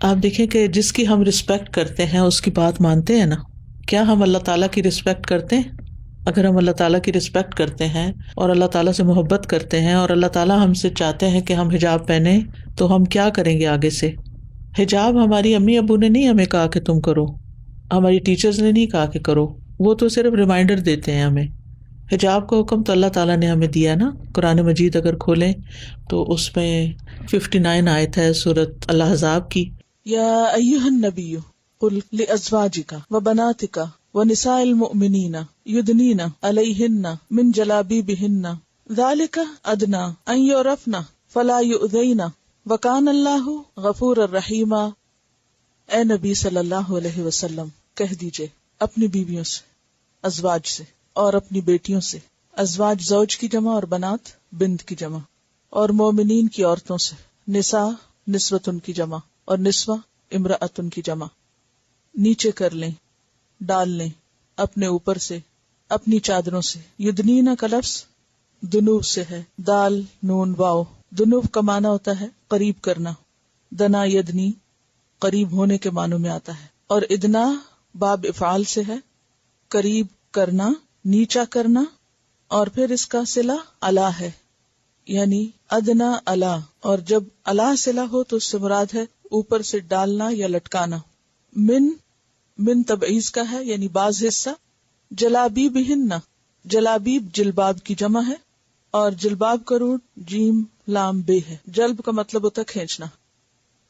آپ دیکھیں کہ جس کی ہم رسپیکٹ کرتے ہیں اس کی بات مانتے ہیں نا. کیا ہم اللہ تعالیٰ کی رسپیکٹ کرتے ہیں؟ اگر ہم اللہ تعالیٰ کی رسپیکٹ کرتے ہیں اور اللہ تعالیٰ سے محبت کرتے ہیں اور اللہ تعالیٰ ہم سے چاہتے ہیں کہ ہم حجاب پہنیں، تو ہم کیا کریں گے آگے سے؟ حجاب ہماری امی ابو نے نہیں ہمیں کہا کہ تم کرو، ہماری ٹیچرز نے نہیں کہا کہ کرو، وہ تو صرف ریمائنڈر دیتے ہیں ہمیں. حجاب کا حکم تو اللہ تعالیٰ نے ہمیں دیا نا. قرآن مجید اگر کھولیں تو اس میں 59 آیت ہے سورۃ الاحزاب کی. یا ایھا النبی قل لازواجک وبناتک ونساء المؤمنین یدنین علیہن من جلابیبہن ذلک ادنی ان یعرفن فلا یؤذین وکان اللہ غفورا رحیما. اے نبی صلی اللہ علیہ وسلم کہہ دیجئے اپنی بیویوں سے، ازواج سے، اور اپنی بیٹیوں سے. ازواج زوج کی جمع اور بنات بنت کی جمع، اور مومنین کی عورتوں سے. نساء نسوتن کی جمع اور نسوہ امرأتن کی جمع. نیچے کر لیں، ڈال لیں اپنے اوپر سے، اپنی چادروں سے. یدنینا کا لفظ دنوب سے ہے، دال نون واو. دنوب کا معنی ہوتا ہے قریب کرنا. دنا یدنی قریب ہونے کے معنوں میں آتا ہے. اور ادنا باب افعال سے ہے، قریب کرنا، نیچا کرنا. اور پھر اس کا صلہ الا ہے، یعنی ادنا الا. اور جب الا صلہ ہو تو اس سے مراد ہے اوپر سے ڈالنا یا لٹکانا. من تبعیض کا ہے، یعنی بعض حصہ. جلابیبہن، جلابیب جلباب کی جمع ہے، اور جلباب کا روٹ جیم لام بے ہے. جلب کا مطلب ہوتا ہے کھینچنا،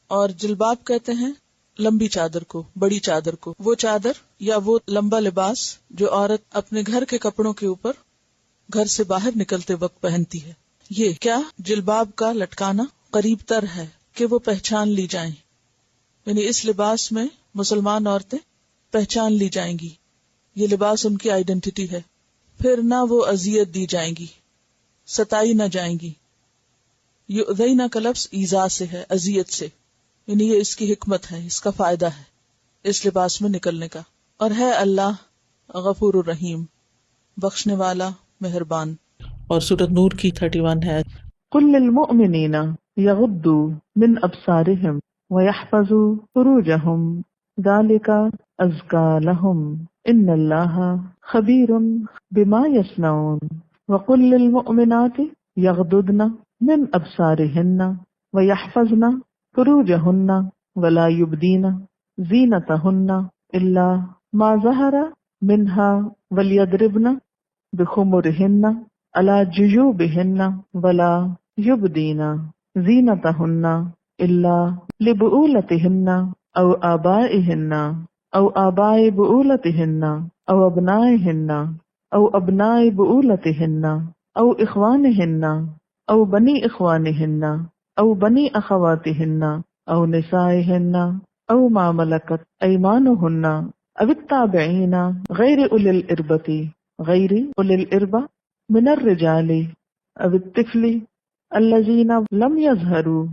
اور جلباب کہتے ہیں لمبی چادر کو، بڑی چادر کو. وہ چادر یا وہ لمبا لباس جو عورت اپنے گھر کے کپڑوں کے اوپر گھر سے باہر نکلتے وقت پہنتی ہے. یہ کیا جلباب کا لٹکانا قریب تر ہے کہ وہ پہچان لی جائیں، یعنی اس لباس میں مسلمان عورتیں پہچان لی جائیں گی. یہ لباس ان کی آئیڈینٹی ہے. پھر نہ وہ اذیت دی جائیں گی، ستائی نہ جائیں گی. یؤذینا کا لفظ ایذا سے ہے، اذیت سے. یعنی یہ اس کی حکمت ہے، اس کا فائدہ ہے اس لباس میں نکلنے کا. اور ہے اللہ غفور الرحیم، بخشنے والا مہربان. اور سورۃ نور کی 31 ہے. قل للمؤمنین یغضوا من ابصارهم ویحفظوا فروجهم ذلک ازکی لهم ان اللہ خبیر بما یصنعون. وقل للمؤمنات یغضضن من ابصارهن ویحفظن فروجهن ولا يبدين زینتهن الا ما ظهر منها وليضربن بخمرهن على جيوبهن ولا يبدين زینتهن الا لبؤولتهن او آبائهن او آباء بؤولتهن او ابنائهن او ابناء بؤولتهن او اخوانهن او بني اخوانهن او بنی اخواتہن او نسائہن او ما ملکت ایمانہن او التابعین غیر اولی الاربہ من الرجال او الطفل الذین لم یظہروا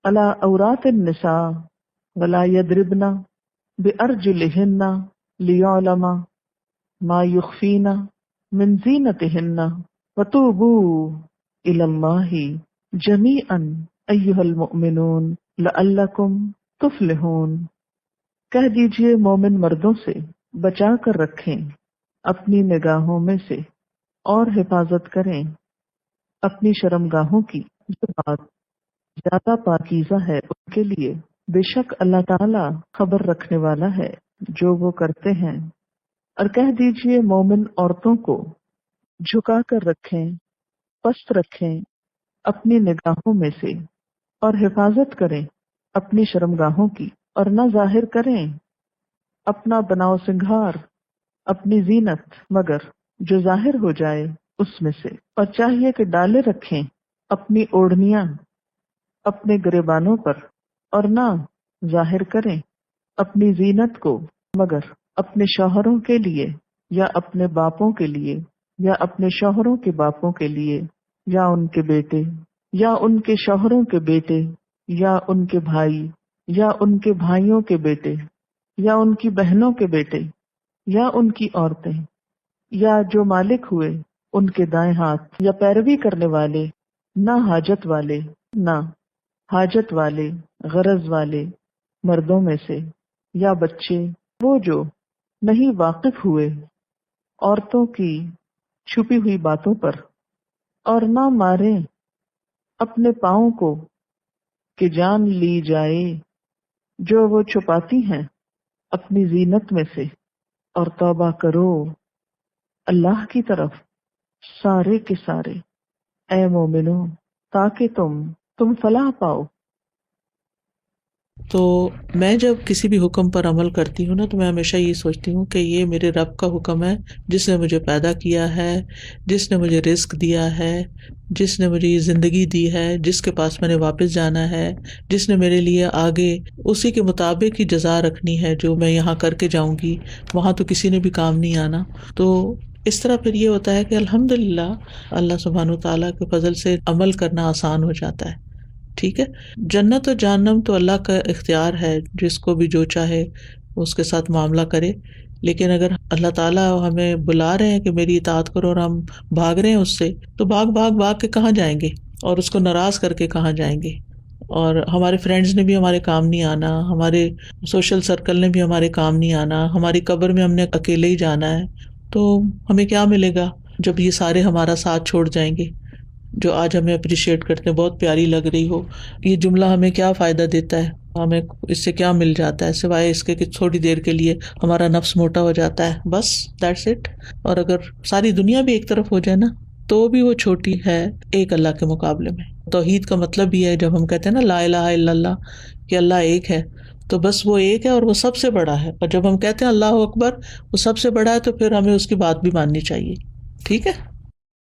علی عورات النساء ولا یضربن بارجلہن لیعلم ما یخفین من زینتہن وتوبوا الی اللہ جمیعا ایھا المؤمنون لعلکم تفلحون. کہہ دیجئے مومن مردوں سے بچا کر رکھیں اپنی نگاہوں میں سے اور حفاظت کریں اپنی شرمگاہوں کی. جو بات زیادہ پاکیزہ ہے ان کے لیے بے شک اللہ تعالی خبر رکھنے والا ہے جو وہ کرتے ہیں. اور کہہ دیجئے مومن عورتوں کو جھکا کر رکھیں، پست رکھیں اپنی نگاہوں میں سے اور حفاظت کریں اپنی شرمگاہوں کی، اور نہ ظاہر کریں اپنا بناؤ سنگھار، اپنی زینت، مگر جو ظاہر ہو جائے اس میں سے. اور چاہیے کہ ڈالے رکھیں اپنی اوڑھنیاں اپنے گریبانوں پر، اور نہ ظاہر کریں اپنی زینت کو مگر اپنے شوہروں کے لیے یا اپنے باپوں کے لیے یا اپنے شوہروں کے باپوں کے لیے یا ان کے بیٹے یا ان کے شوہروں کے بیٹے یا ان کے بھائی یا ان کے بھائیوں کے بیٹے یا ان کی بہنوں کے بیٹے یا ان کی عورتیں یا جو مالک ہوئے ان کے دائیں ہاتھ، یا پیروی کرنے والے، نہ حاجت والے، نہ حاجت والے، غرض والے، مردوں میں سے یا بچے، وہ جو نہیں واقف ہوئے عورتوں کی چھپی ہوئی باتوں پر، اور نہ ماریں اپنے پاؤں کو کہ جان لی جائے جو وہ چھپاتی ہیں اپنی زینت میں سے، اور توبہ کرو اللہ کی طرف سارے کے سارے، اے مومنو، تاکہ تم فلاح پاؤ۔ تو میں جب کسی بھی حکم پر عمل کرتی ہوں نا، تو میں ہمیشہ یہ سوچتی ہوں کہ یہ میرے رب کا حکم ہے، جس نے مجھے پیدا کیا ہے، جس نے مجھے رزق دیا ہے، جس نے مجھے یہ زندگی دی ہے، جس کے پاس میں نے واپس جانا ہے، جس نے میرے لیے آگے اسی کے مطابق ہی جزا رکھنی ہے جو میں یہاں کر کے جاؤں گی، وہاں تو کسی نے بھی کام نہیں آنا۔ تو اس طرح پھر یہ ہوتا ہے کہ الحمدللہ اللہ سبحانہ وتعالیٰ کے فضل سے عمل کرنا آسان ہو جاتا ہے۔ ٹھیک ہے، جنت و جہنم تو اللہ کا اختیار ہے، جس کو بھی جو چاہے اس کے ساتھ معاملہ کرے، لیکن اگر اللہ تعالیٰ ہمیں بلا رہے ہیں کہ میری اطاعت کرو اور ہم بھاگ رہے ہیں اس سے، تو بھاگ کے کہاں جائیں گے، اور اس کو ناراض کر کے کہاں جائیں گے؟ اور ہمارے فرینڈز نے بھی ہمارے کام نہیں آنا، ہمارے سوشل سرکل نے بھی ہمارے کام نہیں آنا، ہماری قبر میں ہم نے اکیلے ہی جانا ہے، تو ہمیں کیا ملے گا جب یہ سارے ہمارا ساتھ چھوڑ جائیں گے؟ جو آج ہمیں اپریشیٹ کرتے ہیں، بہت پیاری لگ رہی ہو، یہ جملہ ہمیں کیا فائدہ دیتا ہے، ہمیں اس سے کیا مل جاتا ہے سوائے اس کے کہ تھوڑی دیر کے لیے ہمارا نفس موٹا ہو جاتا ہے، بس دیٹس اٹ۔ اور اگر ساری دنیا بھی ایک طرف ہو جائے نا، تو بھی وہ چھوٹی ہے ایک اللہ کے مقابلے میں۔ توحید کا مطلب یہ ہے، جب ہم کہتے ہیں نا لا الہ الا اللہ، کہ اللہ ایک ہے، تو بس وہ ایک ہے اور وہ سب سے بڑا ہے، اور جب ہم کہتے ہیں اللہ اکبر، وہ سب سے بڑا ہے، تو پھر ہمیں اس کی بات بھی ماننی چاہیے۔ ٹھیک ہے۔